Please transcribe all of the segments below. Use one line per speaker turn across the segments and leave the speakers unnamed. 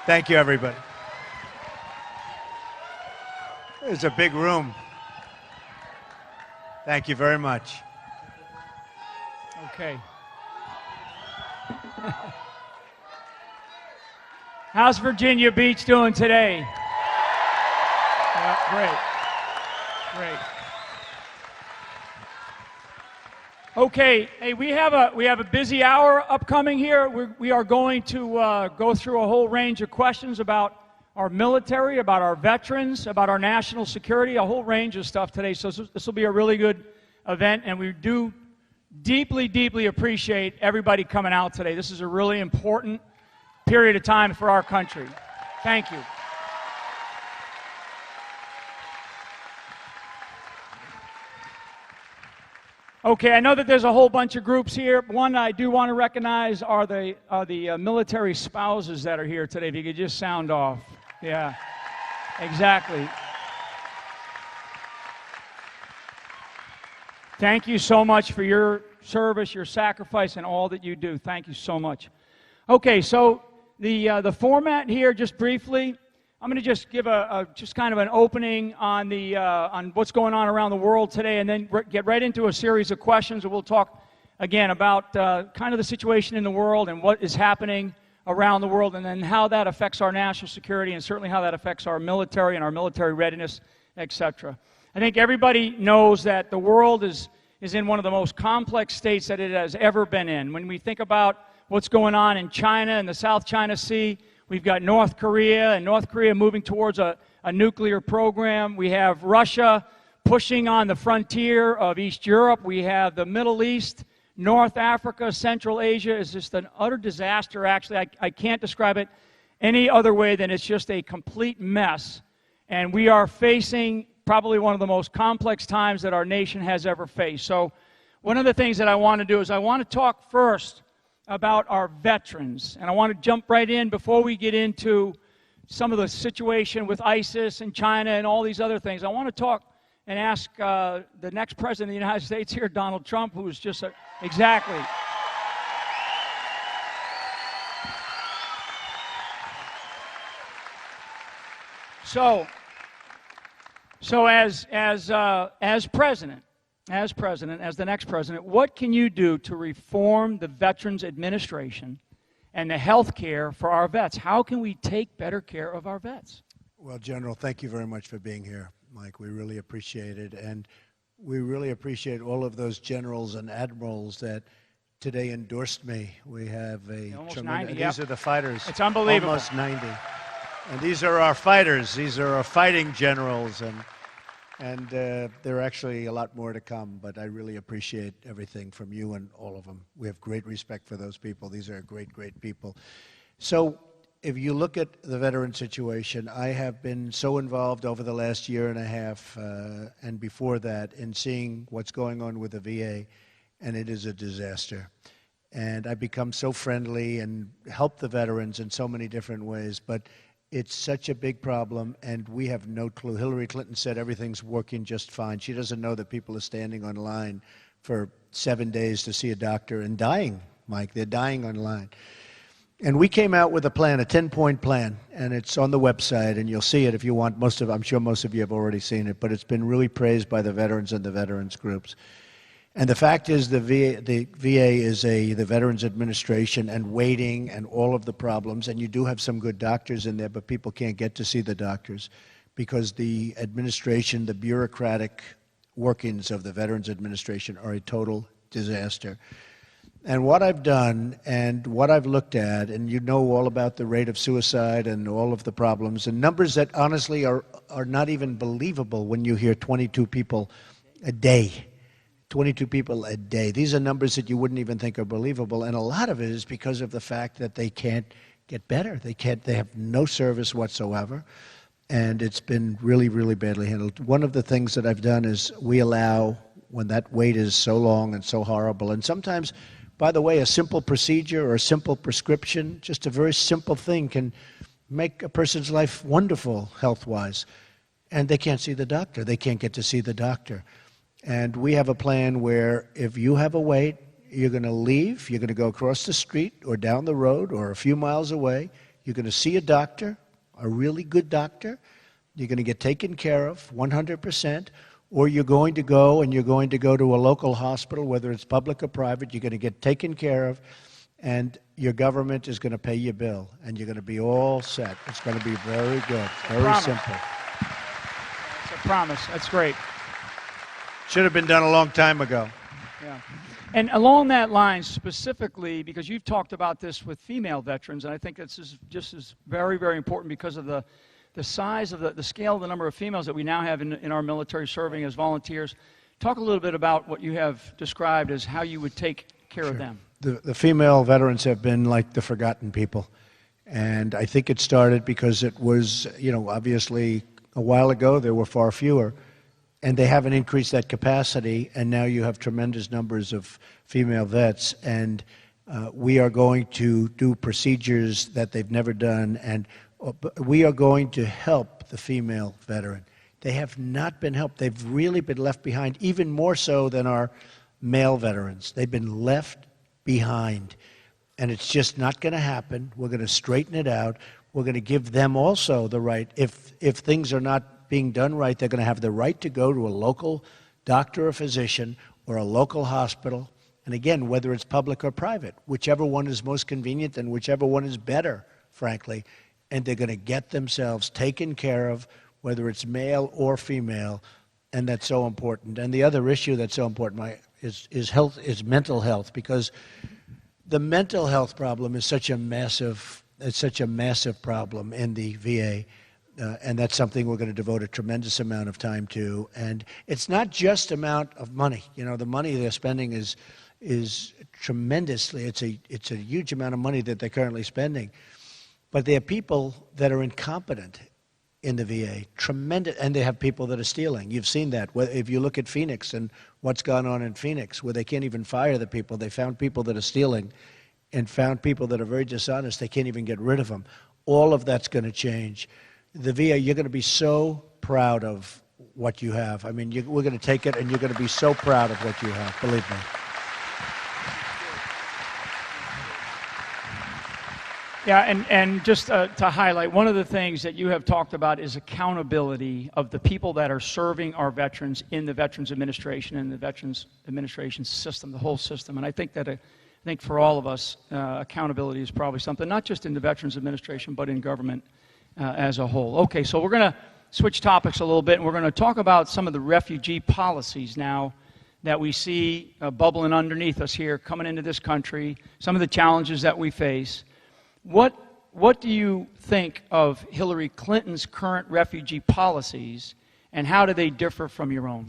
Thank you, everybody. It's a big room. Thank you very much.
Okay. How's Virginia Beach doing today? Great. Great. Okay, hey, we have a busy hour upcoming here. We are going to go through a whole range of questions about our military, about our veterans, about our national security, a whole range of stuff today. So this will be a really good event, and we do deeply, deeply appreciate everybody coming out today. This is a really important period of time for our country. Thank you. Okay, I know that there's a whole bunch of groups here. One I do want to recognize are the military spouses that are here today. If you could just sound off. Yeah, exactly. Thank you so much for your service, your sacrifice, and all that you do. Thank you so much. Okay, so the format here, just briefly, I'm going to just give just kind of an opening on on what's going on around the world today, and then get right into a series of questions, and we'll talk again about kind of the situation in the world and what is happening around the world, and then how that affects our national security, and certainly how that affects our military and our military readiness, etc. I think everybody knows that the world is in one of the most complex states that it has ever been in. When we think about what's going on in China and the South China Sea, we've got North Korea, and North Korea moving towards a nuclear program. We have Russia pushing on the frontier of East Europe. We have the Middle East, North Africa, Central Asia is just an utter disaster, actually. I can't describe it any other way than it's just a complete mess. And we are facing probably one of the most complex times that our nation has ever faced. So one of the things that I want to do is I want to talk first about our veterans. And I want to jump right in before we get into some of the situation with ISIS and China and all these other things. I want to talk and ask the next president of the United States here, Donald Trump, who is just exactly. So as president, as the next president, what can you do to reform the Veterans Administration and the health care for our vets? How can we take better care of our vets?
Well, General, thank you very much for being here, Mike. We really appreciate it. And we really appreciate all of those generals and admirals that today endorsed me. We have
almost 90,
these are the fighters.
It's unbelievable.
Almost 90. And these are our fighters. These are our fighting generals. And there are actually a lot more to come, but I really appreciate everything from you and all of them. We have great respect for those people. These are great, great people. So if you look at the veteran situation, I have been so involved over the last year and a half and before that in seeing what's going on with the VA, and it is a disaster. And I've become so friendly and help the veterans in so many different ways, but it's such a big problem, and we have no clue. Hillary Clinton said everything's working just fine. She doesn't know that people are standing on line for 7 days to see a doctor and dying, Mike. They're dying on line. And we came out with a plan, a 10-point plan, and it's on the website, and you'll see it if you want. I'm sure most of you have already seen it, but it's been really praised by the veterans and the veterans groups. And the fact is the VA is the Veterans Administration and waiting and all of the problems. And you do have some good doctors in there, but people can't get to see the doctors because the administration, the bureaucratic workings of the Veterans Administration are a total disaster. And what I've done and what I've looked at, and you know all about the rate of suicide and all of the problems, and numbers that honestly are not even believable when you hear 22 people a day. 22 people a day. These are numbers that you wouldn't even think are believable, and a lot of it is because of the fact that they can't get better. They have no service whatsoever, and it's been really, really badly handled. One of the things that I've done is we allow, when that wait is so long and so horrible, and sometimes, by the way, a simple procedure or a simple prescription, just a very simple thing can make a person's life wonderful health-wise, and they can't see the doctor. They can't get to see the doctor. And we have a plan where if you have a wait, you're going to leave, you're going to go across the street or down the road or a few miles away, You're going to see a doctor, a really good doctor. You're going to get taken care of 100%, or you're going to go to a local hospital, whether it's public or private. You're going to get taken care of, and your government is going to pay your bill, and you're going to be all set. It's going to be very good, very simple.
It's a promise. That's great.
Should have been done a long time ago.
Yeah. And along that line, specifically, because you've talked about this with female veterans, and I think this is just as very, very important because of the size of the scale of the number of females that we now have in our military serving as volunteers. Talk a little bit about what you have described as how you would take care of them.
The female veterans have been like the forgotten people. And I think it started because it was, obviously a while ago there were far fewer. And they haven't increased that capacity, and now you have tremendous numbers of female vets, and we are going to do procedures that they've never done, and we are going to help the female veteran. They have not been helped. They've really been left behind, even more so than our male veterans. They've been left behind, and it's just not going to happen. We're going to straighten it out. We're going to give them also the right, if things are not being done right, they're going to have the right to go to a local doctor or physician or a local hospital. And again, whether it's public or private, whichever one is most convenient and whichever one is better, frankly, and they're going to get themselves taken care of, whether it's male or female, and that's so important. And the other issue that's so important is mental health, because the mental health problem is such a massive problem in the VA. And that's something we're going to devote a tremendous amount of time to. And it's not just amount of money. The money they're spending is tremendously. It's a huge amount of money that they're currently spending. But there are people that are incompetent in the VA, tremendous, and they have people that are stealing. You've seen that. If you look at Phoenix and what's gone on in Phoenix, where they can't even fire the people. They found people that are stealing and found people that are very dishonest. They can't even get rid of them. All of that's going to change. The VA, you're going to be so proud of what you have. I mean, we're going to take it, and you're going to be so proud of what you have, believe me.
Yeah, and just to highlight, one of the things that you have talked about is accountability of the people that are serving our veterans in the Veterans Administration and the Veterans Administration system, the whole system. And I think for all of us, accountability is probably something, not just in the Veterans Administration, but in government as a whole. Okay, so we're going to switch topics a little bit, and we're going to talk about some of the refugee policies now that we see bubbling underneath us here, coming into this country, some of the challenges that we face. What do you think of Hillary Clinton's current refugee policies, and how do they differ from your own?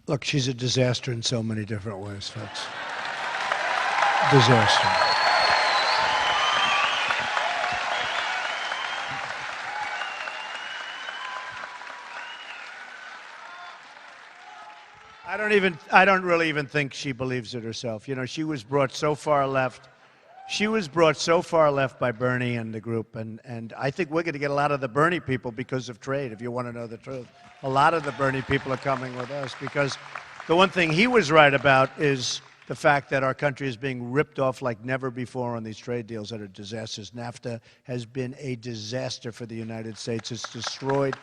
Look, she's a disaster in so many different ways, folks. Disaster. I don't really even think she believes it herself. She was brought so far left. She was brought so far left by Bernie and the group, and I think we're going to get a lot of the Bernie people because of trade, if you want to know the truth. A lot of the Bernie people are coming with us because the one thing he was right about is the fact that our country is being ripped off like never before on these trade deals that are disasters. NAFTA has been a disaster for the United States. It's destroyed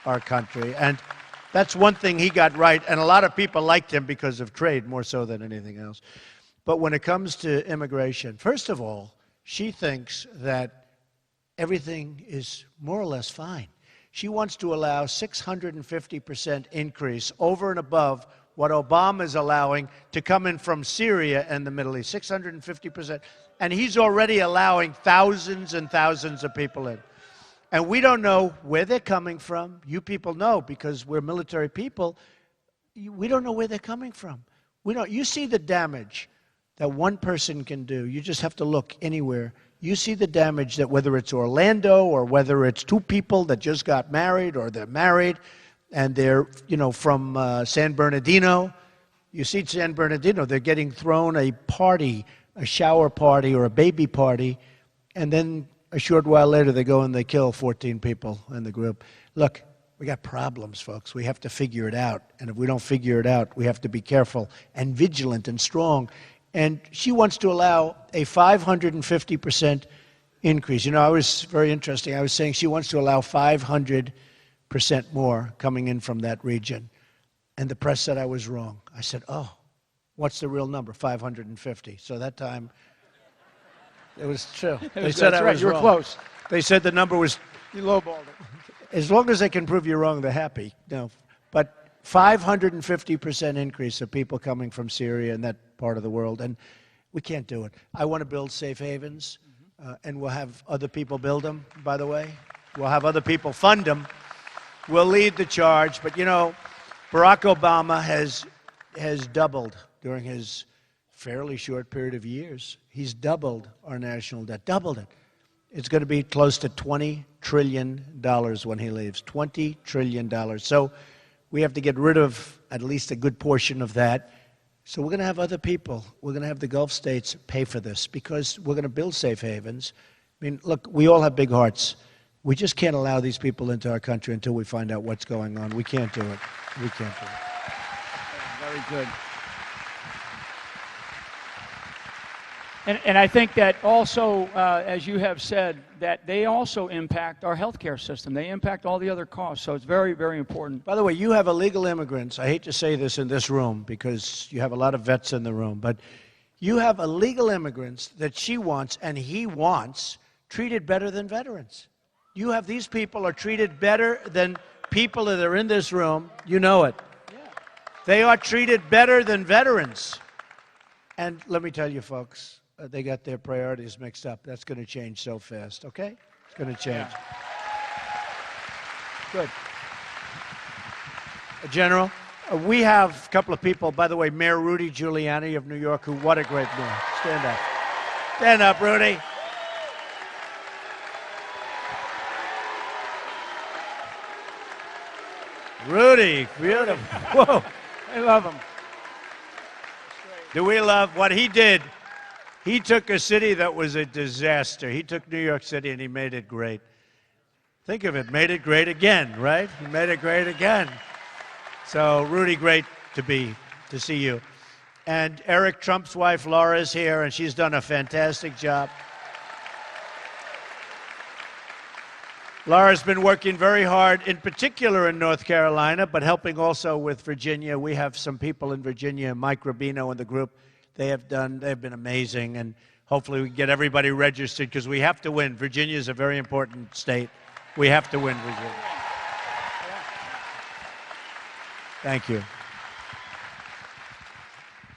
our country, and that's one thing he got right, and a lot of people liked him because of trade more so than anything else. But when it comes to immigration, first of all, she thinks that everything is more or less fine. She wants to allow 650% increase over and above what Obama is allowing to come in from Syria and the Middle East, 650%. And he's already allowing thousands and thousands of people in. And we don't know where they're coming from. You people know, because we're military people. We don't know where they're coming from. You see the damage that one person can do. You just have to look anywhere. You see the damage that whether it's Orlando or whether it's two people that just got married or they're married and they're, from San Bernardino. You see San Bernardino, they're getting thrown a party, a shower party or a baby party, and then a short while later they go and they kill 14 people in the group. Look, we got problems, folks. We have to figure it out. And if we don't figure it out, we have to be careful and vigilant and strong. And she wants to allow a 550% increase. You know, I was very interesting. I was saying she wants to allow 500% more coming in from that region. And the press said I was wrong. I said, oh, what's the real number? 550. So that time, it was true. They said I was
wrong. You were close.
They said the number was,
You lowballed it.
as long as they can prove you're wrong, they're happy. No, but 550% increase of people coming from Syria and that part of the world. And we can't do it. I want to build safe havens, and we'll have other people build them, by the way. We'll have other people fund them. We'll lead the charge. But, you know, Barack Obama has doubled during his fairly short period of years. He's doubled our national debt, doubled it. It's going to be close to $20 trillion when he leaves, $20 trillion. So we have to get rid of at least a good portion of that. So we're going to have other people. We're going to have the Gulf states pay for this because we're going to build safe havens. I mean, look, we all have big hearts. We just can't allow these people into our country until we find out what's going on. We can't do it. We can't do it.
Very good. And I think that also, as you have said, that they also impact our healthcare system. They impact all the other costs. So it's very, very important.
By the way, you have illegal immigrants. I hate to say this in this room because you have a lot of vets in the room, but you have illegal immigrants that she wants and he wants treated better than veterans. You have these people are treated better than people that are in this room. You know it. Yeah. They are treated better than veterans. And let me tell you, folks, they got their priorities mixed up. That's going to change so fast, okay? It's going to change.
Yeah. Good.
General, we have a couple of people, by the way, Mayor Rudy Giuliani of New York, who, what a great mayor. Stand up. Stand up, Rudy. Rudy, beautiful. Whoa.
I love him.
Do we love what he did? He took a city that was a disaster. He took New York City and he made it great. Think of it, made it great again, right? He made it great again. So, Rudy, great to see you. And Eric Trump's wife, Laura, is here, and she's done a fantastic job. Laura's been working very hard, in particular in North Carolina, but helping also with Virginia. We have some people in Virginia, Mike Rubino and the group. They've been amazing, and hopefully we can get everybody registered because we have to win. Virginia is a very important state. We have to win Virginia. Thank you.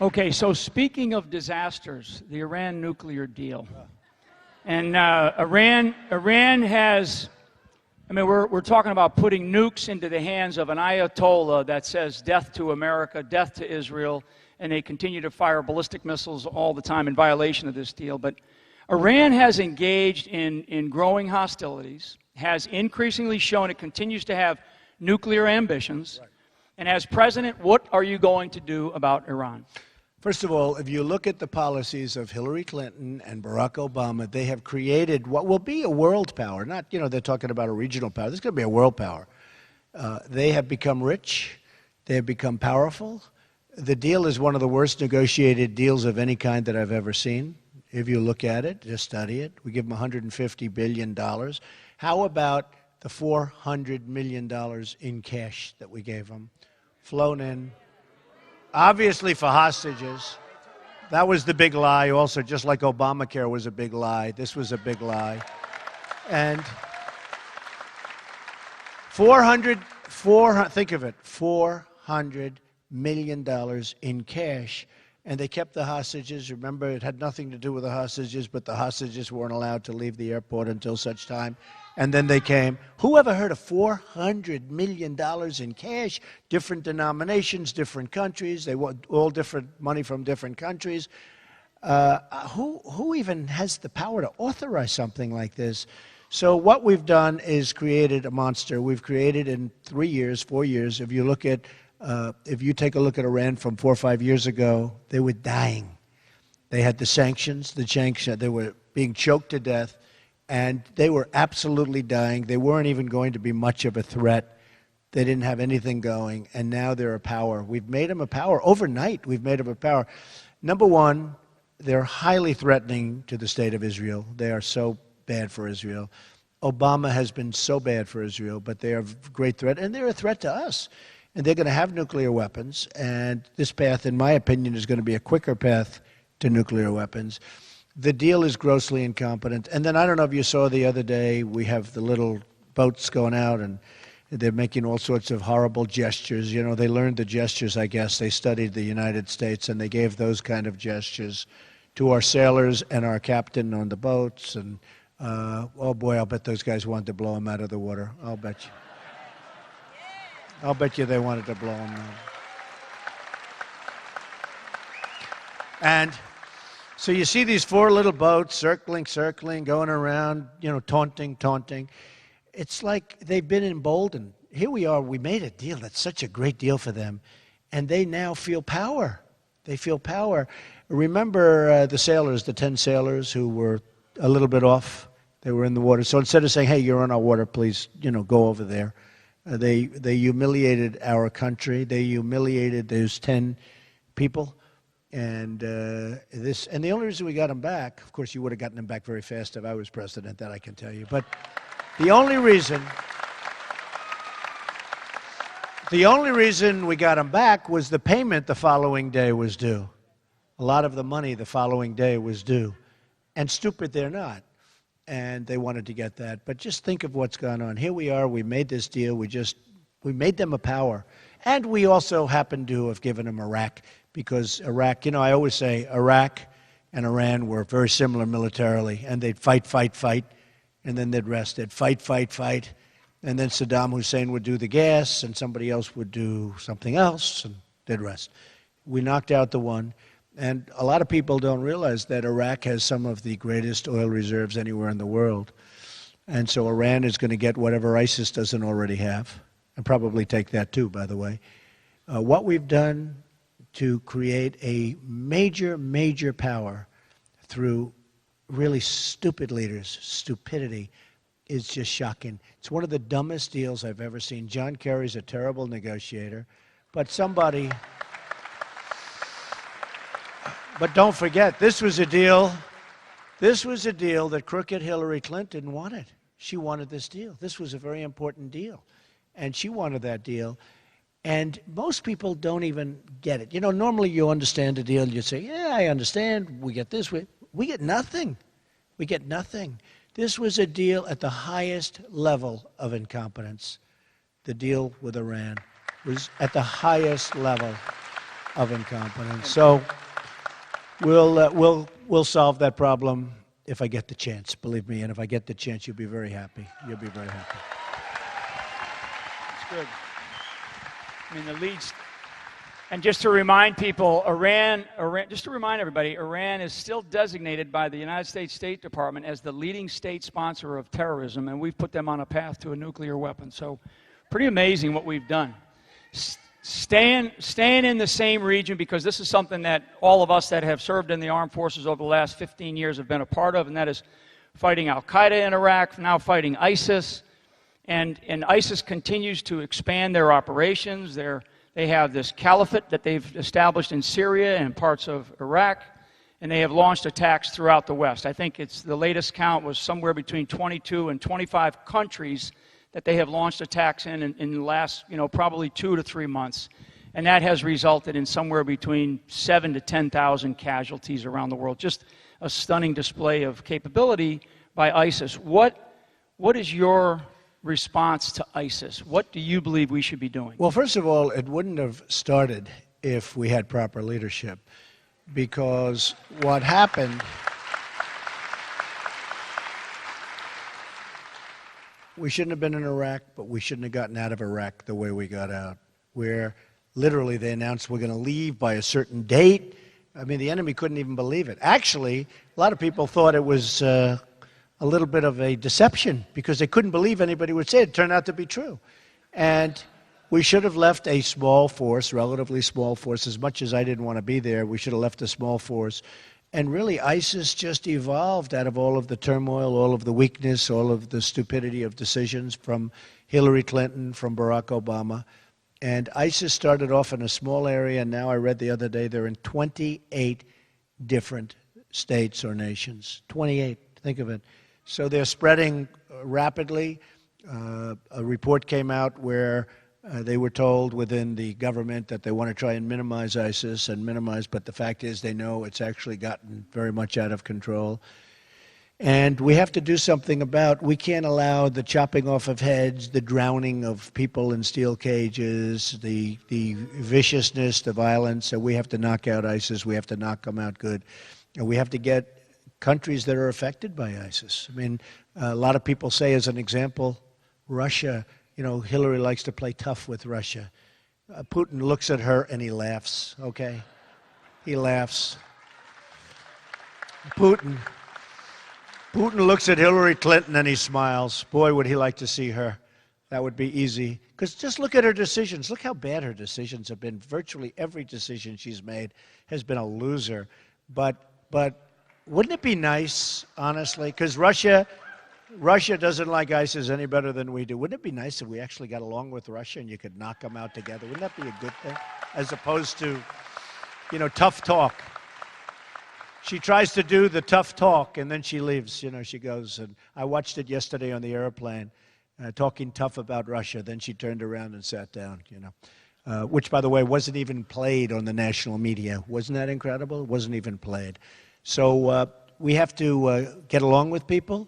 Okay, so speaking of disasters, the Iran nuclear deal. And Iran has, I mean, we're talking about putting nukes into the hands of an Ayatollah that says death to America, death to Israel, and they continue to fire ballistic missiles all the time in violation of this deal. But Iran has engaged in growing hostilities, has increasingly shown it continues to have nuclear ambitions. Right. And as president, what are you going to do about Iran?
First of all, if you look at the policies of Hillary Clinton and Barack Obama, they have created what will be a world power. Not, you know, they're talking about a regional power. This is going to be a world power. They have become rich. They have become powerful. The deal is one of the worst negotiated deals of any kind that I've ever seen. If you look at it, just study it. We give them $150 billion. How about the $400 million in cash that we gave them? Flown in. Obviously for hostages. That was the big lie also, just like Obamacare was a big lie. This was a big lie. And think of it, $400 million in cash. And they kept the hostages. Remember, it had nothing to do with the hostages, but the hostages weren't allowed to leave the airport until such time. And then they came. Who ever heard of $400 million in cash? Different denominations, different countries. They want all different money from different countries. Who even has the power to authorize something like this? So what we've done is created a monster. We've created in 3 years, 4 years. If you take a look at Iran from 4 or 5 years ago, they were dying. They had the sanctions, they were being choked to death, and they were absolutely dying. They weren't even going to be much of a threat. They didn't have anything going, and now they're a power. We've made them a power. Overnight, we've made them a power. Number one, they're highly threatening to the state of Israel. They are so bad for Israel. Obama has been so bad for Israel, but they're a great threat, and they're a threat to us. And they're going to have nuclear weapons, and this path, in my opinion, is going to be a quicker path to nuclear weapons. The deal is grossly incompetent. And then I don't know if you saw the other day, we have the little boats going out, and they're making all sorts of horrible gestures. You know, they learned the gestures, I guess. They studied the United States, and they gave those kind of gestures to our sailors and our captain on the boats. And, oh, boy, I'll bet those guys wanted to blow him out of the water. I'll bet you. I'll bet you they wanted to blow him out. And so you see these four little boats circling, going around, you know, taunting. It's like they've been emboldened. Here we are, we made a deal that's such a great deal for them, and they now feel power. They feel power. Remember the sailors, the 10 sailors who were a little bit off? They were in the water. So instead of saying, hey, you're on our water, please, you know, go over there. They humiliated our country. They humiliated those 10 people. And the only reason we got them back, of course, you would have gotten them back very fast if I was president, that I can tell you. But the only reason we got them back was the payment the following day was due. A lot of the money the following day was due. And stupid they're not. And they wanted to get that. But just think of what's gone on. Here we are, we made this deal, we made them a power. And we also happen to have given them Iraq, because Iraq, you know, I always say Iraq and Iran were very similar militarily, and they'd fight, and then they'd rest. They'd fight, and then Saddam Hussein would do the gas, and somebody else would do something else, and they'd rest. We knocked out the one, and a lot of people don't realize that Iraq has some of the greatest oil reserves anywhere in the world. And so Iran is going to get whatever ISIS doesn't already have, and probably take that too, by the way. What we've done to create a major power through really stupid leaders, stupidity, is just shocking. It's one of the dumbest deals I've ever seen. John Kerry's a terrible negotiator, but don't forget, this was a deal that crooked Hillary Clinton wanted. She wanted this deal. This was a very important deal, and she wanted that deal. And most people don't even get it. You know, normally you understand a deal, you say, yeah, I understand, we get this. We get nothing. We get nothing. This was a deal at the highest level of incompetence. The deal with Iran was at the highest level of incompetence. So we'll solve that problem if I get the chance, believe me. And if I get the chance, you'll be very happy. You'll be very happy.
That's good. I mean, the leads, and just to remind people, just to remind everybody, Iran is still designated by the United States State Department as the leading state sponsor of terrorism, and we've put them on a path to a nuclear weapon. So pretty amazing what we've done. Staying in the same region, because this is something that all of us that have served in the armed forces over the last 15 years have been a part of, and that is fighting al-Qaeda in Iraq, now fighting ISIS. And ISIS continues to expand their operations. They have this caliphate that they've established in Syria and parts of Iraq, and they have launched attacks throughout the West. I think the latest count was somewhere between 22 and 25 countries that they have launched attacks in the last, probably 2 to 3 months. And that has resulted in somewhere between 7,000 to 10,000 casualties around the world. Just a stunning display of capability by ISIS. What is your response to ISIS? What do you believe we should be doing?
Well, first of all, it wouldn't have started if we had proper leadership, because what happened, we shouldn't have been in Iraq, but we shouldn't have gotten out of Iraq the way we got out, where literally they announced we're going to leave by a certain date. I mean, the enemy couldn't even believe it. Actually, a lot of people thought it was a little bit of a deception, because they couldn't believe anybody would say it. It turned out to be true. And we should have left a small force, relatively small force. As much as I didn't want to be there, we should have left a small force. And really, ISIS just evolved out of all of the turmoil, all of the weakness, all of the stupidity of decisions from Hillary Clinton, from Barack Obama. And ISIS started off in a small area, and now I read the other day they're in 28 different states or nations. 28, think of it. So they're spreading rapidly. A report came out where they were told within the government that they want to try and minimize ISIS but the fact is they know it's actually gotten very much out of control. And we have to do something about, we can't allow the chopping off of heads, the drowning of people in steel cages, the viciousness, the violence. So we have to knock out ISIS. We have to knock them out good. And we have to get countries that are affected by ISIS. I mean, a lot of people say, as an example, Russia, you know, Hillary likes to play tough with Russia. Putin looks at her and he laughs, okay? He laughs. Putin looks at Hillary Clinton and he smiles. Boy, would he like to see her. That would be easy. Because just look at her decisions. Look how bad her decisions have been. Virtually every decision she's made has been a loser. But wouldn't it be nice, honestly? Because Russia doesn't like ISIS any better than we do. Wouldn't it be nice if we actually got along with Russia and you could knock them out together? Wouldn't that be a good thing? As opposed to, you know, tough talk. She tries to do the tough talk, and then she leaves. You know, she goes, and I watched it yesterday on the airplane, talking tough about Russia. Then she turned around and sat down, you know, which, by the way, wasn't even played on the national media. Wasn't that incredible? It wasn't even played. So we have to get along with people.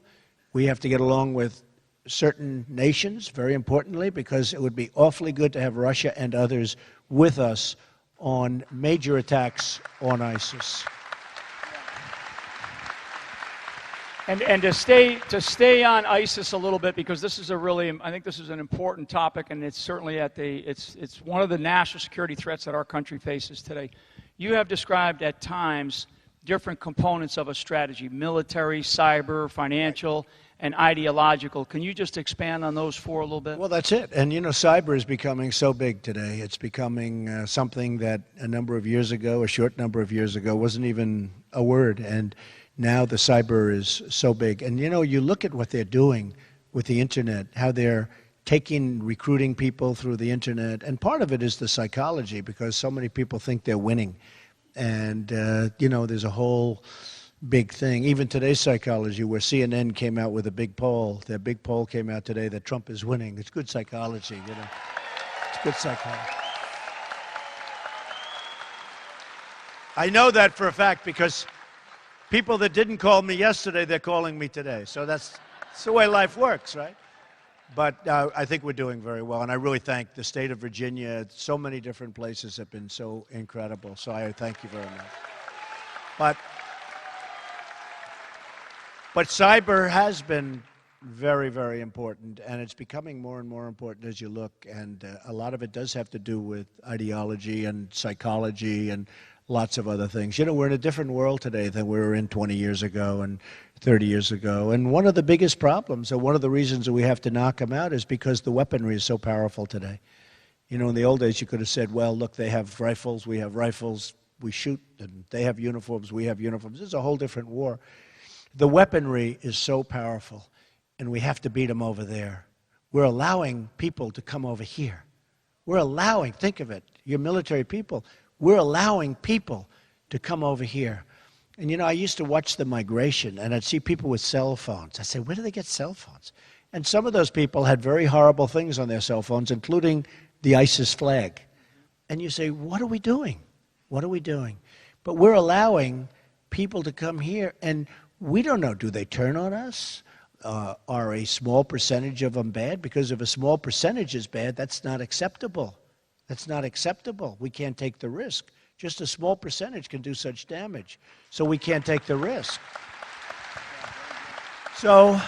We have to get along with certain nations, very importantly, because it would be awfully good to have Russia and others with us on major attacks on ISIS.
And to stay on ISIS a little bit, because this is I think this is an important topic, and it's certainly it's one of the national security threats that our country faces today. You have described at times different components of a strategy: military, cyber, financial, and ideological. Can you just expand on those four a little bit?
Well, that's it. And you know, cyber is becoming so big today. It's becoming something that a short number of years ago, wasn't even a word. And now the cyber is so big. And you know, you look at what they're doing with the internet, how they're recruiting people through the internet. And part of it is the psychology, because so many people think they're winning. And, you know, there's a whole big thing. Even today's psychology, where CNN came out with a big poll. Their big poll came out today that Trump is winning. It's good psychology, you know. It's good psychology. I know that for a fact because people that didn't call me yesterday, they're calling me today. So that's the way life works, right? But I think we're doing very well, and I really thank the state of Virginia. So many different places have been so incredible, so I thank you very much. But cyber has been very, very important, and it's becoming more and more important as you look, and a lot of it does have to do with ideology and psychology and lots of other things. You know, we're in a different world today than we were in 20 years ago and 30 years ago. And one of the biggest problems, or one of the reasons that we have to knock them out, is because the weaponry is so powerful today. You know, in the old days, you could have said, well, look, they have rifles, we have rifles, we shoot, and they have uniforms, we have uniforms. This is a whole different war. The weaponry is so powerful, and we have to beat them over there. We're allowing people to come over here. We're allowing, think of it, you're military people, we're allowing people to come over here. And you know, I used to watch the migration, and I'd see people with cell phones. I'd say, where do they get cell phones? And some of those people had very horrible things on their cell phones, including the ISIS flag. And you say, what are we doing? What are we doing? But we're allowing people to come here, and we don't know, do they turn on us? Are a small percentage of them bad? Because if a small percentage is bad, that's not acceptable. That's not acceptable. We can't take the risk. Just a small percentage can do such damage. So we can't take the risk. So,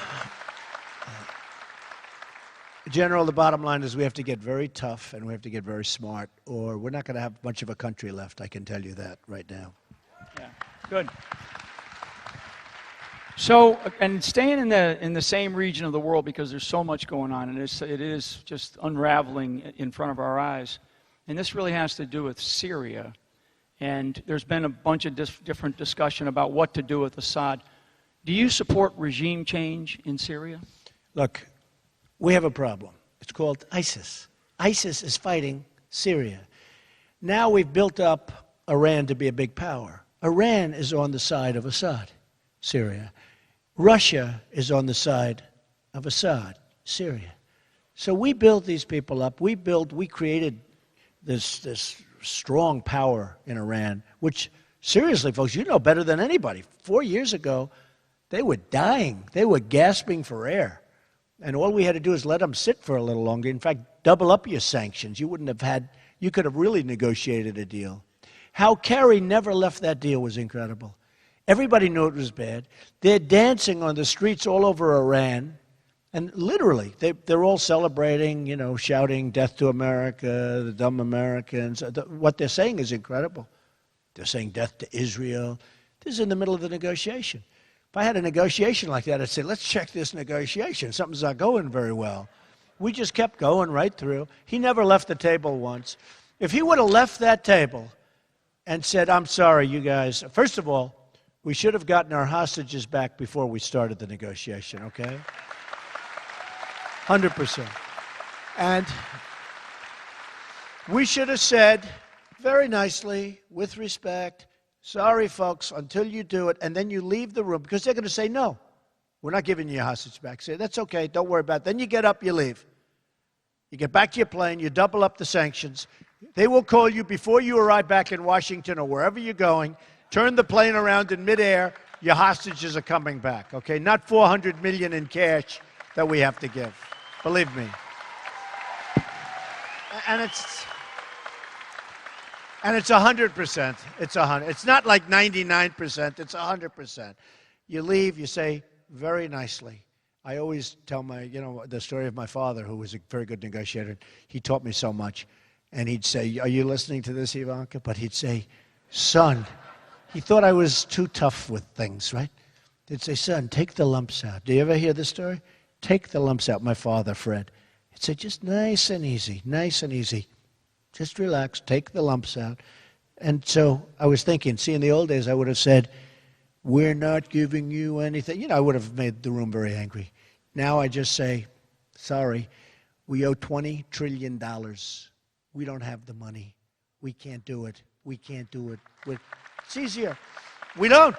General, the bottom line is we have to get very tough and we have to get very smart, or we're not going to have much of a country left, I can tell you that right now.
Yeah, good. So, and staying in the same region of the world, because there's so much going on, and it is just unraveling in front of our eyes. And this really has to do with Syria. And there's been a bunch of different discussion about what to do with Assad. Do you support regime change in Syria?
Look, we have a problem. It's called ISIS. ISIS is fighting Syria. Now we've built up Iran to be a big power. Iran is on the side of Assad, Syria. Russia is on the side of Assad, Syria. So we build these people up. We created this strong power in Iran, which, seriously, folks, you know better than anybody. 4 years ago, they were dying. They were gasping for air. And all we had to do is let them sit for a little longer. In fact, double up your sanctions. You could have really negotiated a deal. How Kerry never left that deal was incredible. Everybody knew it was bad. They're dancing on the streets all over Iran. And literally, they're all celebrating, you know, shouting, "Death to America," "the dumb Americans." What they're saying is incredible. They're saying death to Israel. This is in the middle of the negotiation. If I had a negotiation like that, I'd say, let's check this negotiation. Something's not going very well. We just kept going right through. He never left the table once. If he would have left that table and said, "I'm sorry, you guys," first of all, we should have gotten our hostages back before we started the negotiation, okay? 100%. And we should have said very nicely, with respect, "Sorry, folks, until you do it," and then you leave the room, because they're going to say, "No, we're not giving you your hostage back." Say, "That's okay, don't worry about it." Then you get up, you leave. You get back to your plane, you double up the sanctions. They will call you before you arrive back in Washington or wherever you're going, turn the plane around in midair, your hostages are coming back, okay? Not $400 million in cash that we have to give. Believe me. And it's 100%. It's 100. It's not like 99%. It's 100%. You leave, you say very nicely. I always tell the story of my father, who was a very good negotiator. He taught me so much. And he'd say, "Are you listening to this, Ivanka?" But he'd say, "Son," he thought I was too tough with things, right? He'd say, "Son, take the lumps out." Do you ever hear this story? Take the lumps out. My father, Fred. He'd say, "Just nice and easy, nice and easy. Just relax, take the lumps out." And so I was thinking, see, in the old days, I would have said, "We're not giving you anything." You know, I would have made the room very angry. Now I just say, "Sorry, we owe $20 trillion. We don't have the money. We can't do it. We can't do it." It's easier. We don't.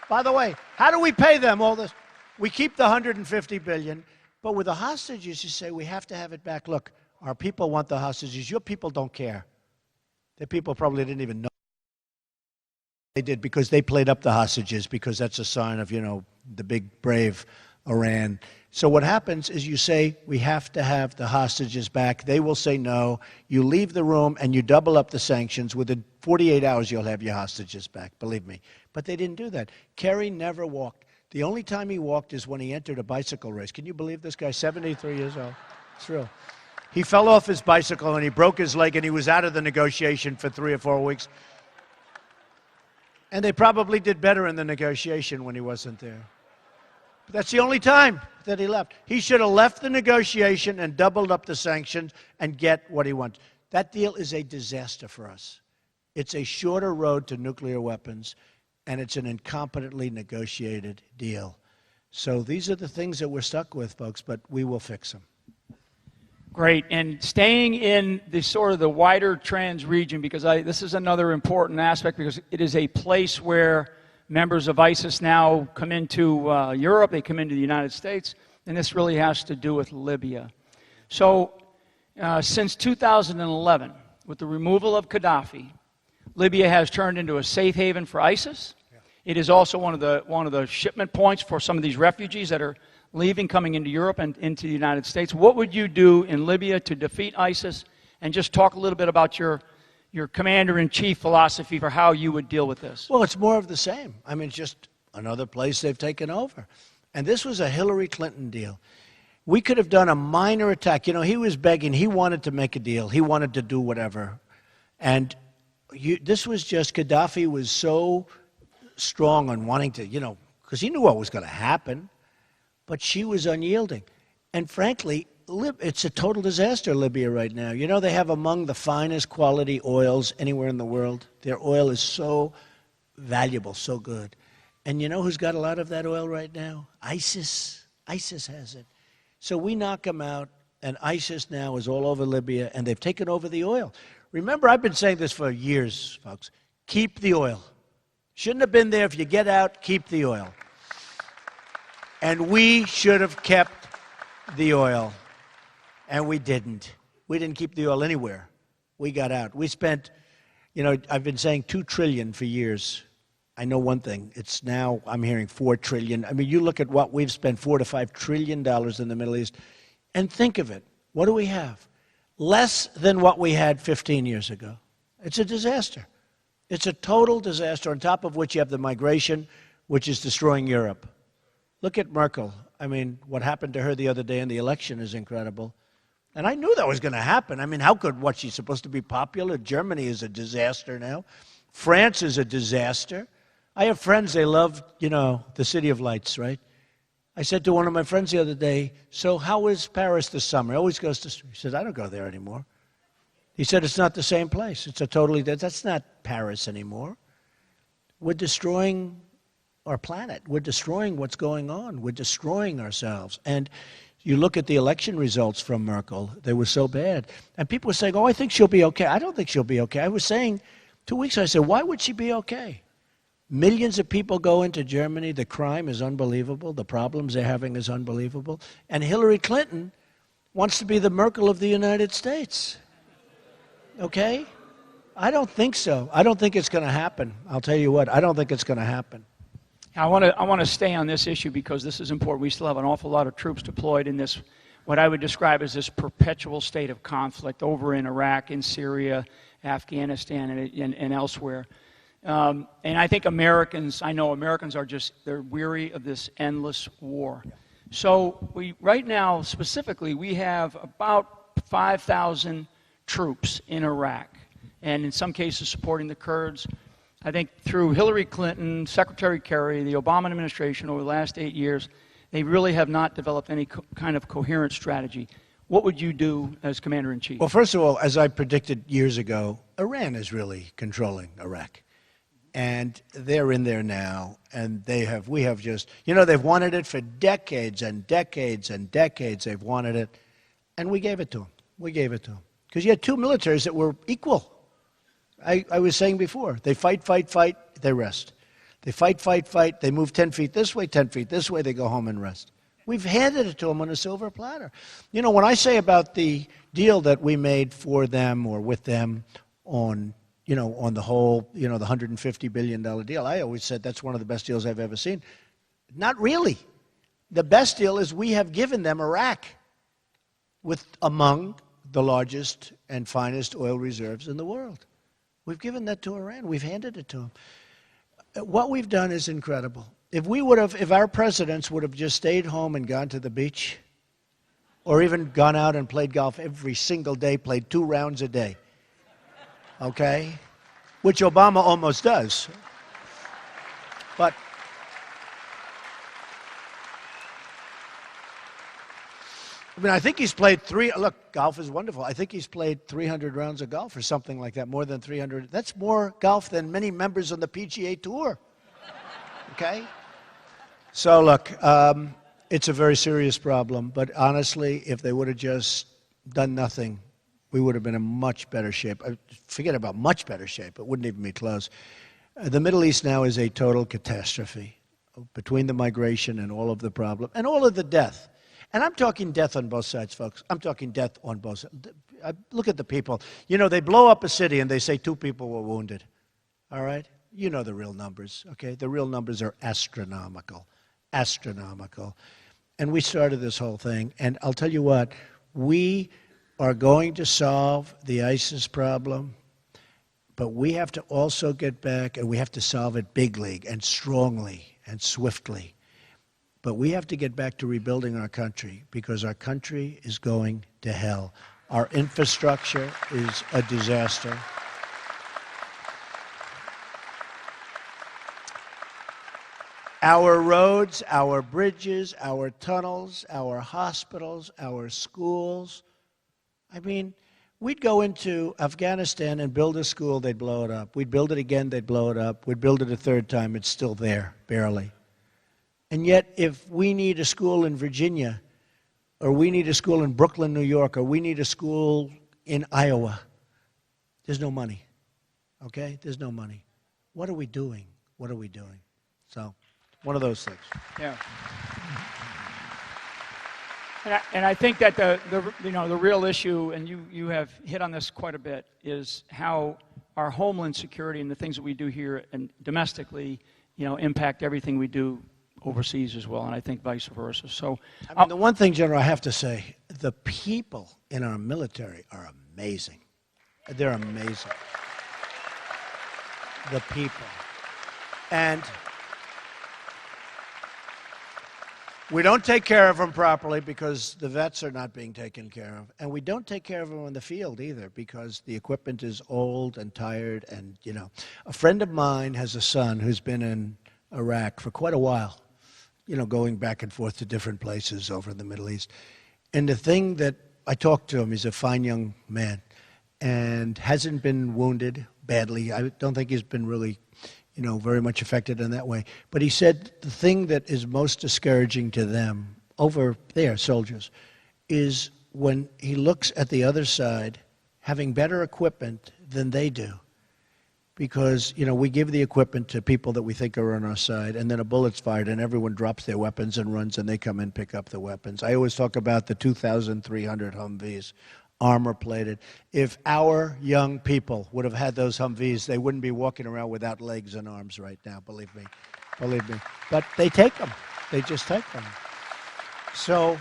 By the way, how do we pay them all this? We keep the $150 billion, but with the hostages, you say, we have to have it back. Look, our people want the hostages. Your people don't care. Their people probably didn't even know they did, because they played up the hostages, because that's a sign of, the big, brave Iran. So what happens is you say, we have to have the hostages back. They will say no. You leave the room and you double up the sanctions. Within 48 hours, you'll have your hostages back, believe me. But they didn't do that. Kerry never walked. The only time he walked is when he entered a bicycle race. Can you believe this guy? 73 years old. It's real. He fell off his bicycle and he broke his leg and he was out of the negotiation for 3 or 4 weeks. And they probably did better in the negotiation when he wasn't there. But that's the only time that he left. He should have left the negotiation and doubled up the sanctions and get what he wants. That deal is a disaster for us. It's a shorter road to nuclear weapons, and it's an incompetently negotiated deal. So these are the things that we're stuck with, folks, but we will fix them.
Great. And staying in the sort of the wider trans region, because this is another important aspect, because it is a place where members of ISIS now come into Europe, they come into the United States, and this really has to do with Libya. So since 2011, with the removal of Gaddafi, Libya has turned into a safe haven for ISIS. Yeah. It is also one of the shipment points for some of these refugees that are leaving, coming into Europe and into the United States. What would you do in Libya to defeat ISIS? And just talk a little bit about your commander-in-chief philosophy for how you would deal with this.
Well, it's more of the same. I mean, it's just another place they've taken over. And this was a Hillary Clinton deal. We could have done a minor attack. He was begging. He wanted to make a deal. He wanted to do whatever. And this was just, Gaddafi was so strong on wanting to, because he knew what was going to happen. But she was unyielding. And frankly, it's a total disaster, Libya, right now. They have among the finest quality oils anywhere in the world. Their oil is so valuable, so good. And you know who's got a lot of that oil right now? ISIS. ISIS has it. So we knock them out, and ISIS now is all over Libya, and they've taken over the oil. Remember, I've been saying this for years, folks. Keep the oil. Shouldn't have been there. If you get out, keep the oil. And we should have kept the oil, and we didn't. We didn't keep the oil anywhere. We got out. We spent, I've been saying $2 trillion for years. I know one thing. It's now, I'm hearing $4 trillion. I mean, you look at what we've spent, $4 to $5 trillion in the Middle East, and think of it. What do we have? Less than what we had 15 years ago. It's a disaster. It's a total disaster, on top of which you have the migration, which is destroying Europe. Look at Merkel. I mean, what happened to her the other day in the election is incredible. And I knew that was going to happen. I mean, how could, she's supposed to be popular? Germany is a disaster now. France is a disaster. I have friends, they love, the City of Lights, right? I said to one of my friends the other day, so how is Paris this summer? He always goes to, he says, I don't go there anymore. He said, it's not the same place. It's that's not Paris anymore. We're destroying our planet. We're destroying what's going on. We're destroying ourselves. And you look at the election results from Merkel, they were so bad. And people were saying, I think she'll be okay. I don't think she'll be okay. I was saying 2 weeks ago, I said, why would she be okay? Millions of people go into Germany. The crime is unbelievable. The problems they're having is unbelievable. And Hillary Clinton wants to be the Merkel of the United States. Okay? I don't think so. I don't think it's going to happen. I'll tell you what, I don't think it's going to happen.
I want to stay on this issue because this is important. We still have an awful lot of troops deployed in this, what I would describe as this perpetual state of conflict over in Iraq, in Syria, Afghanistan, and elsewhere. And I think I know Americans are they're weary of this endless war. So right now, specifically, we have about 5,000 troops in Iraq, and in some cases supporting the Kurds. I think through Hillary Clinton, Secretary Kerry, the Obama administration over the last 8 years, they really have not developed any kind of coherent strategy. What would you do as Commander-in-Chief?
Well, first of all, as I predicted years ago, Iran is really controlling Iraq. And they're in there now, and we have just, they've wanted it for decades and decades and decades. They've wanted it, and we gave it to them. We gave it to them. Because you had two militaries that were equal. I was saying before, they fight, they rest. They fight, they move 10 feet this way, 10 feet this way, they go home and rest. We've handed it to them on a silver platter. When I say about the deal that we made for them or with them on the whole, the $150 billion deal, I always said that's one of the best deals I've ever seen. Not really. The best deal is we have given them Iraq with among the largest and finest oil reserves in the world. We've given that to Iran. We've handed it to them. What we've done is incredible. If our presidents would have just stayed home and gone to the beach, or even gone out and played golf every single day, played 2 rounds a day, okay? Which Obama almost does. But I think he's played golf is wonderful. I think he's played 300 rounds of golf or something like that, more than 300. That's more golf than many members on the PGA Tour. Okay? So look, it's a very serious problem, but honestly, if they would have just done nothing, we would have been in much better shape. Forget about much better shape. It wouldn't even be close. The Middle East now is a total catastrophe between the migration and all of the problem and all of the death. And I'm talking death on both sides, folks. I'm talking death on both sides. Look at the people. They blow up a city and they say 2 people were wounded. All right? You know the real numbers, okay? The real numbers are astronomical. Astronomical. And we started this whole thing. And I'll tell you what, we are going to solve the ISIS problem, but we have to also get back, and we have to solve it big league and strongly and swiftly. But we have to get back to rebuilding our country because our country is going to hell. Our infrastructure is a disaster. Our roads, our bridges, our tunnels, our hospitals, our schools. I mean, we'd go into Afghanistan and build a school, they'd blow it up. We'd build it again, they'd blow it up. We'd build it a third time, it's still there, barely. And yet, if we need a school in Virginia, or we need a school in Brooklyn, New York, or we need a school in Iowa, there's no money, okay? There's no money. What are we doing? What are we doing? So, one of those things.
Yeah. And I think that the real issue, and you have hit on this quite a bit, is how our homeland security and the things that we do here and domestically, impact everything we do overseas as well, and I think vice versa. So,
the one thing, General, I have to say, the people in our military are amazing. They're amazing. The people. And we don't take care of them properly because the vets are not being taken care of. And we don't take care of them in the field either because the equipment is old and tired. And, a friend of mine has a son who's been in Iraq for quite a while, going back and forth to different places over in the Middle East. And the thing that I talked to him, he's a fine young man and hasn't been wounded badly. I don't think he's been really very much affected in that way. But he said the thing that is most discouraging to them, over there, soldiers, is when he looks at the other side having better equipment than they do. Because, we give the equipment to people that we think are on our side, and then a bullet's fired and everyone drops their weapons and runs, and they come and pick up the weapons. I always talk about the 2,300 Humvees, armor-plated. If our young people would have had those Humvees, they wouldn't be walking around without legs and arms right now, believe me. Believe me. But they take them. They just take them. So,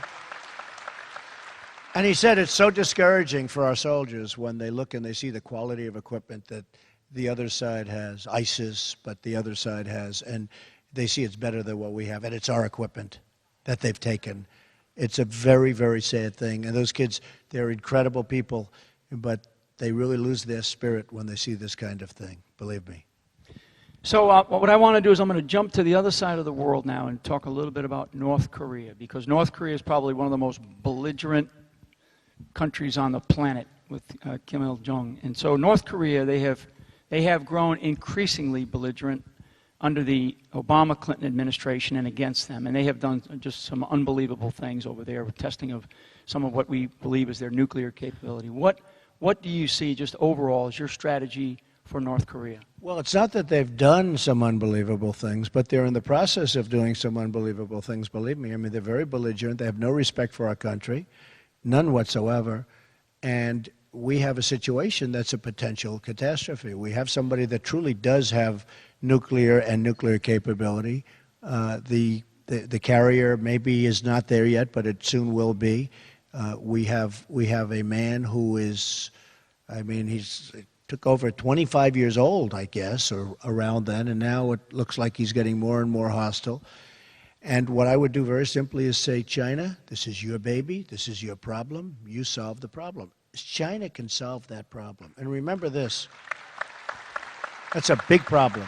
and he said it's so discouraging for our soldiers when they look and they see the quality of equipment that the other side has, ISIS, but the other side has, and they see it's better than what we have, and it's our equipment that they've taken. It's a very, very sad thing. And those kids, they're incredible people, but they really lose their spirit when they see this kind of thing, believe me.
So what I want to do is I'm going to jump to the other side of the world now and talk a little bit about North Korea, because North Korea is probably one of the most belligerent countries on the planet with Kim Il-jung. And so North Korea, they have grown increasingly belligerent under the Obama-Clinton administration and against them. And they have done just some unbelievable things over there with testing of some of what we believe is their nuclear capability. What do you see just overall as your strategy for North Korea?
Well, it's not that they've done some unbelievable things, but they're in the process of doing some unbelievable things, believe me. They're very belligerent. They have no respect for our country, none whatsoever. And we have a situation that's a potential catastrophe. We have somebody that truly does have nuclear and nuclear capability. The carrier maybe is not there yet, but it soon will be. We have a man who is, he's took over 25 years old, I guess, or around then, and now it looks like he's getting more and more hostile. And what I would do very simply is say, China, this is your baby, this is your problem, you solve the problem. China can solve that problem. And remember this, that's a big problem.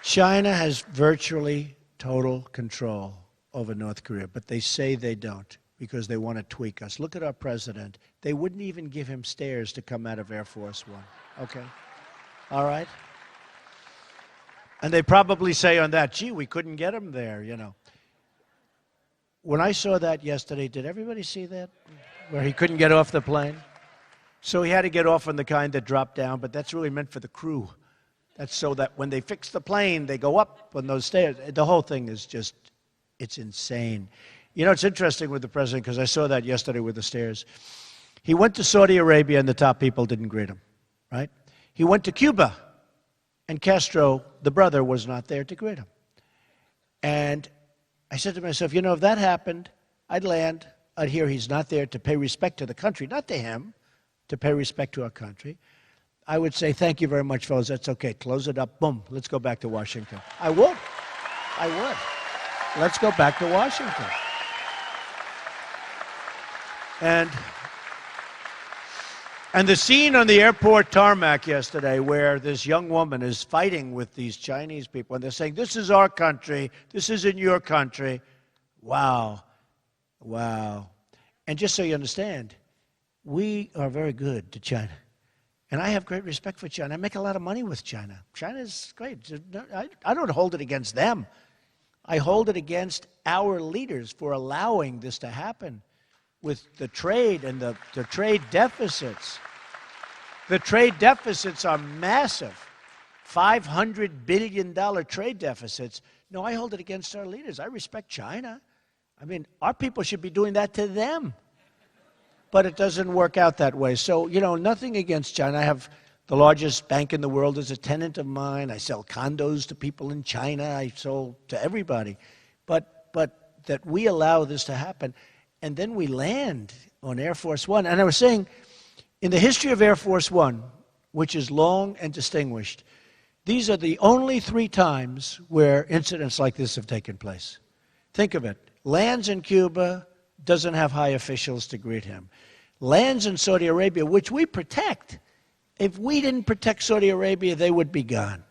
China has virtually total control over North Korea, but they say they don't because they want to tweak us. Look at our president. They wouldn't even give him stairs to come out of Air Force One. Okay? All right? And they probably say on that, gee, we couldn't get him there, When I saw that yesterday, did everybody see that? Where he couldn't get off the plane? So he had to get off on the kind that dropped down, but that's really meant for the crew. That's so that when they fix the plane, they go up on those stairs. The whole thing is just, it's insane. It's interesting with the president, because I saw that yesterday with the stairs. He went to Saudi Arabia, and the top people didn't greet him, right? He went to Cuba, and Castro, the brother, was not there to greet him. And I said to myself, if that happened, I'd land. I'd hear he's not there to pay respect to the country, not to him, to pay respect to our country. I would say, thank you very much, fellas. That's okay. Close it up. Boom. Let's go back to Washington. I would. Let's go back to Washington. And the scene on the airport tarmac yesterday where this young woman is fighting with these Chinese people, and they're saying, this is our country, this isn't your country. Wow. And just so you understand, we are very good to China. And I have great respect for China. I make a lot of money with China. China's great. I don't hold it against them. I hold it against our leaders for allowing this to happen with the trade and the trade deficits. The trade deficits are massive. $500 billion trade deficits. No, I hold it against our leaders. I respect China. I mean, our people should be doing that to them. But it doesn't work out that way. So, nothing against China. I have the largest bank in the world as a tenant of mine. I sell condos to people in China. I sold to everybody. But that we allow this to happen, and then we land on Air Force One. And I was saying, in the history of Air Force One, which is long and distinguished, these are the only 3 times where incidents like this have taken place. Think of it. Lands in Cuba, doesn't have high officials to greet him. Lands in Saudi Arabia, which we protect. If we didn't protect Saudi Arabia, they would be gone.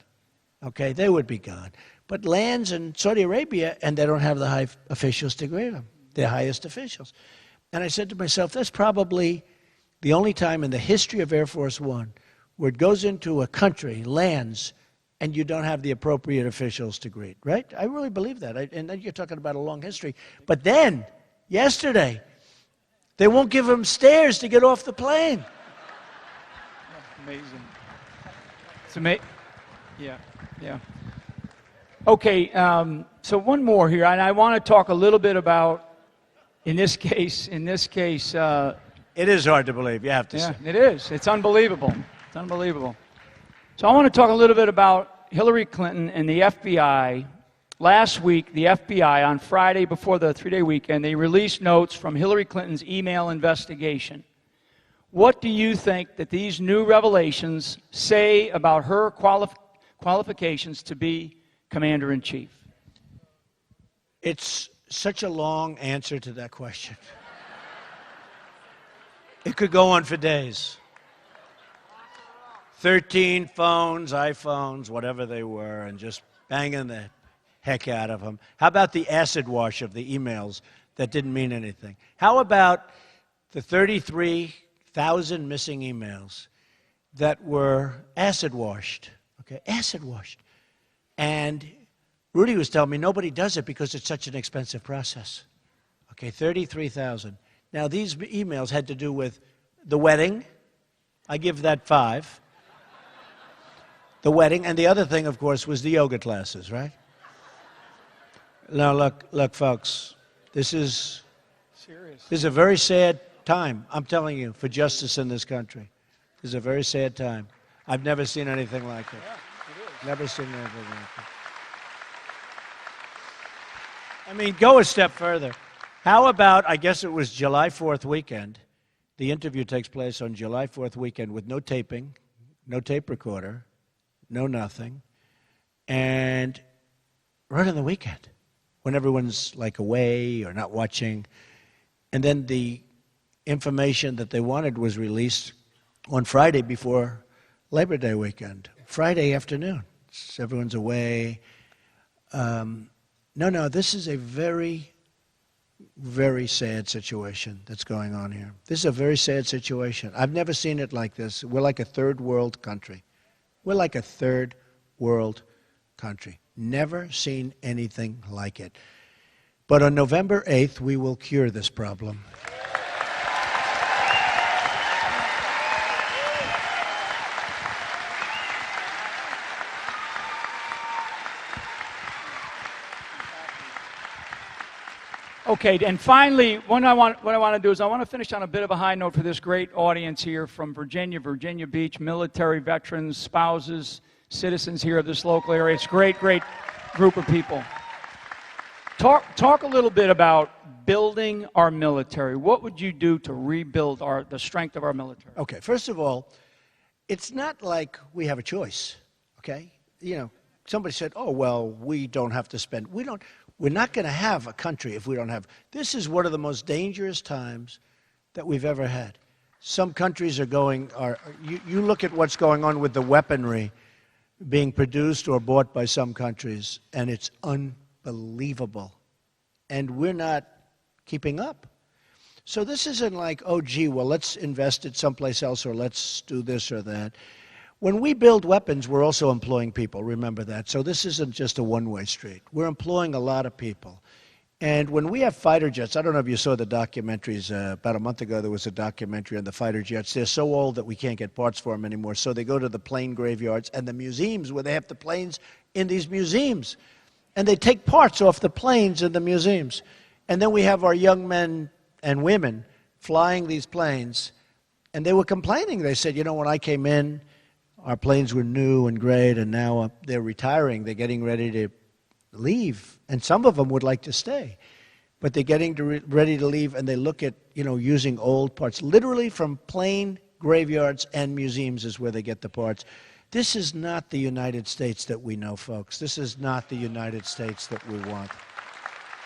Okay, they would be gone. But lands in Saudi Arabia, and they don't have the high officials to greet them, the highest officials. And I said to myself, that's probably the only time in the history of Air Force One where it goes into a country, lands, and you don't have the appropriate officials to greet, right? I really believe that. And then you're talking about a long history. But then, yesterday, they won't give them stairs to get off the plane.
Amazing. It's amazing. Yeah. Okay, so one more here, and I want to talk a little bit about, in this case.
It is hard to believe, you have to say.
Yeah, it is. It's unbelievable. It's unbelievable. So I want to talk a little bit about Hillary Clinton and the FBI. Last week, the FBI, on Friday before the 3-day weekend, they released notes from Hillary Clinton's email investigation. What do you think that these new revelations say about her qualifications to be Commander-in-Chief?
It's such a long answer to that question. It could go on for days. 13 phones, iPhones, whatever they were, and just banging the heck out of them. How about the acid wash of the emails that didn't mean anything? How about the 33,000 missing emails that were acid washed? Okay, acid washed. And Rudy was telling me nobody does it because it's such an expensive process. Okay, 33,000. Now, these emails had to do with the wedding. I give that 5. The wedding. And the other thing, of course, was the yoga classes, right? Now, look, folks, this is serious. This is a very sad time, I'm telling you, for justice in this country. This is a very sad time. I've never seen anything like it.
Yeah, it is.
Never seen anything like it. I mean, go a step further. How about, I guess it was July 4th weekend. The interview takes place on July 4th weekend with no taping, no tape recorder, no nothing. And right on the weekend, when everyone's like away or not watching. And then the information that they wanted was released on Friday before Labor Day weekend, Friday afternoon. So everyone's away. No, this is a very, very sad situation that's going on here. This is a very sad situation. I've never seen it like this. We're like a third world country. We're like a third world country. Never seen anything like it. But on November 8th, we will cure this problem.
Okay, and finally, what I want to do is I want to finish on a bit of a high note for this great audience here from Virginia Beach, military veterans, spouses, citizens here of this local area. It's a great group of people. Talk a little bit about building our military. What would you do to rebuild the strength of our military?
Okay, first of all, it's not like we have a choice, okay? Somebody said, oh, well, we don't have to spend. We're not going to have a country if we don't have. This is one of the most dangerous times that we've ever had. Some countries you look at what's going on with the weaponry being produced or bought by some countries, and it's unbelievable. And we're not keeping up. So this isn't like, oh, gee, well, let's invest it someplace else or let's do this or that. When we build weapons, we're also employing people, remember that. So this isn't just a one-way street. We're employing a lot of people. And when we have fighter jets, I don't know if you saw the documentaries, about a month ago there was a documentary on the fighter jets. They're so old that we can't get parts for them anymore, so they go to the plane graveyards and the museums where they have the planes in these museums. And they take parts off the planes in the museums. And then we have our young men and women flying these planes, and they were complaining. They said, you know, when I came in, our planes were new and great, and now they're retiring. They're getting ready to leave, and some of them would like to stay. But they're getting ready to leave, and they look at, you know, using old parts. Literally from plane graveyards and museums is where they get the parts. This is not the United States that we know, folks. This is not the United States that we want.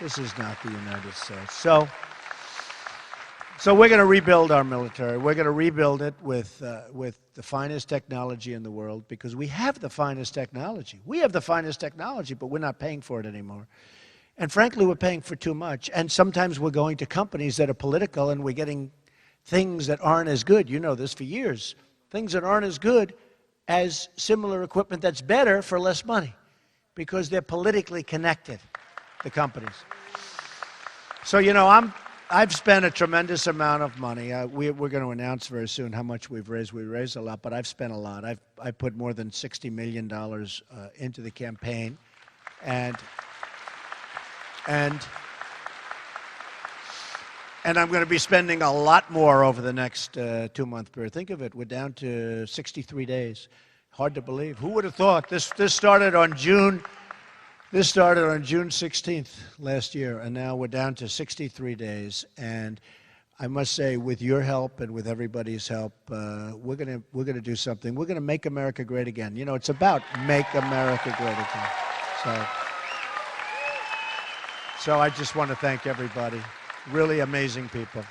This is not the United States. So we're going to rebuild our military. We're going to rebuild it with the finest technology in the world, because we have the finest technology. We have the finest technology, but we're not paying for it anymore. And frankly, we're paying for too much. And sometimes we're going to companies that are political, and we're getting things that aren't as good. You know this for years. Things that aren't as good as similar equipment that's better for less money, because they're politically connected, the companies. So, you know, I've spent a tremendous amount of money. We're going to announce very soon how much we've raised. We raised a lot, but I've spent a lot. I put more than $60 million into the campaign, and I'm going to be spending a lot more over the next 2-month period. Think of it, we're down to 63 days. Hard to believe. Who would have thought? This started on June 16th last year, and now we're down to 63 days. And I must say, with your help and with everybody's help, we're gonna do something. We're gonna make America great again. You know, it's about make America great again. So I just want to thank everybody. Really amazing people.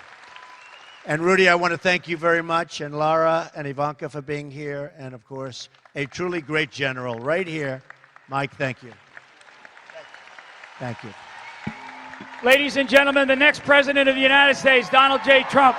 And Rudy, I want to thank you very much, and Lara and Ivanka for being here, and of course, a truly great general right here. Mike, thank you. Thank you.
Ladies and gentlemen, the next President of the United States, Donald J. Trump.